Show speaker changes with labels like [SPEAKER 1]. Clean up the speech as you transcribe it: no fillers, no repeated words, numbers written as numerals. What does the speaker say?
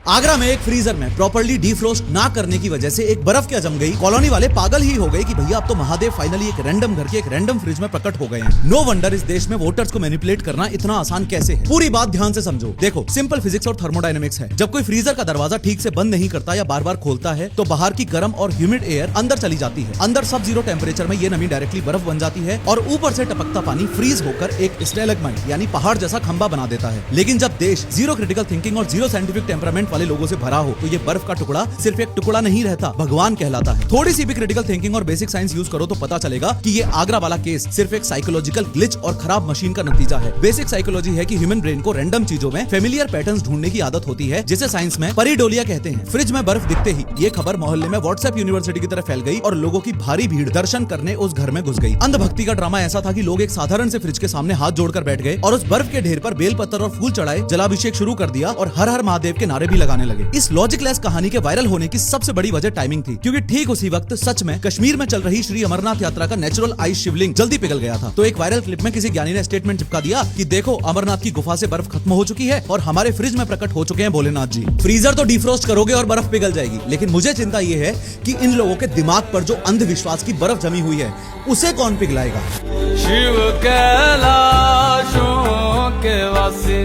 [SPEAKER 1] आगरा में एक फ्रीजर में प्रॉपर्ली डीफ्रोस्ट ना करने की वजह से एक बर्फ क्या जम गई। कॉलोनी वाले पागल ही हो गए कि भैया अब तो महादेव फाइनली एक रैंडम घर के एक रैंडम फ्रिज में प्रकट हो गए हैं। नो वंडर इस देश में वोटर्स को मैनिपुलेट करना इतना आसान कैसे है। पूरी बात ध्यान से समझो। देखो, सिंपल फिजिक्स और थर्मोडायनेमिक्स है। जब कोई फ्रीजर का दरवाजा ठीक से बंद नहीं करता या बार बार खोलता है तो बाहर की गर्म और ह्यूमिड एयर अंदर चली जाती है। अंदर सब जीरो टेम्परेचर में ये नमी डायरेक्टली बर्फ बन जाती है और ऊपर से टपकता पानी फ्रीज होकर एक स्टैलेग्माइट यानी पहाड़ जैसा खंबा बना देता है। लेकिन जब देश जीरो क्रिटिकल थिंकिंग और जीरो साइंटिफिक टेम्परामेंट वाले लोगों से भरा हो तो ये बर्फ का टुकड़ा सिर्फ एक टुकड़ा नहीं रहता, भगवान कहलाता है। थोड़ी सी भी क्रिटिकल थिंकिंग और बेसिक साइंस यूज करो तो पता चलेगा कि ये आगरा वाला केस सिर्फ एक साइकोलॉजिकल ग्लिच और खराब मशीन का नतीजा है। बेसिक साइकोलॉजी है कि ह्यूमन ब्रेन को रैंडम चीजों में फेमिलियर पैटर्न्स ढूंढने की आदत होती है, जिसे साइंस में परिडोलिया कहते हैं। फ्रिज में बर्फ दिखते ही ये खबर मोहल्ले में व्हाट्सएप यूनिवर्सिटी की तरह फैल गई और लोगों की भारी भीड़ दर्शन करने उस घर में घुस गई। अंधभक्ति का ड्रामा ऐसा था कि लोग एक साधारण से फ्रिज के सामने हाथ जोड़कर बैठ गए और उस बर्फ के ढेर पर बेलपत्र और फूल चढ़ाए, जलाभिषेक शुरू कर दिया और हर हर महादेव के नारे भी लगाने लगे। इस लॉजिकलेस कहानी के वायरल होने की सबसे बड़ी वजह टाइमिंग थी, क्योंकि ठीक उसी वक्त सच में कश्मीर में चल रही श्री अमरनाथ यात्रा का नेचुरल आइस शिवलिंग जल्दी पिघल गया था। तो एक वायरल क्लिप में किसी ज्ञानी ने स्टेटमेंट चिपका दिया कि देखो, अमरनाथ की गुफा से बर्फ खत्म हो चुकी है और हमारे फ्रिज में प्रकट हो चुके हैं भोलेनाथ जी। फ्रीजर तो डिफ्रोस्ट करोगे और बर्फ पिघल जाएगी, लेकिन मुझे चिंता ये है कि इन लोगों के दिमाग पर जो अंधविश्वास की बर्फ जमी हुई है उसे कौन पिघलाएगा।
[SPEAKER 2] शिव कैलाशों के वासी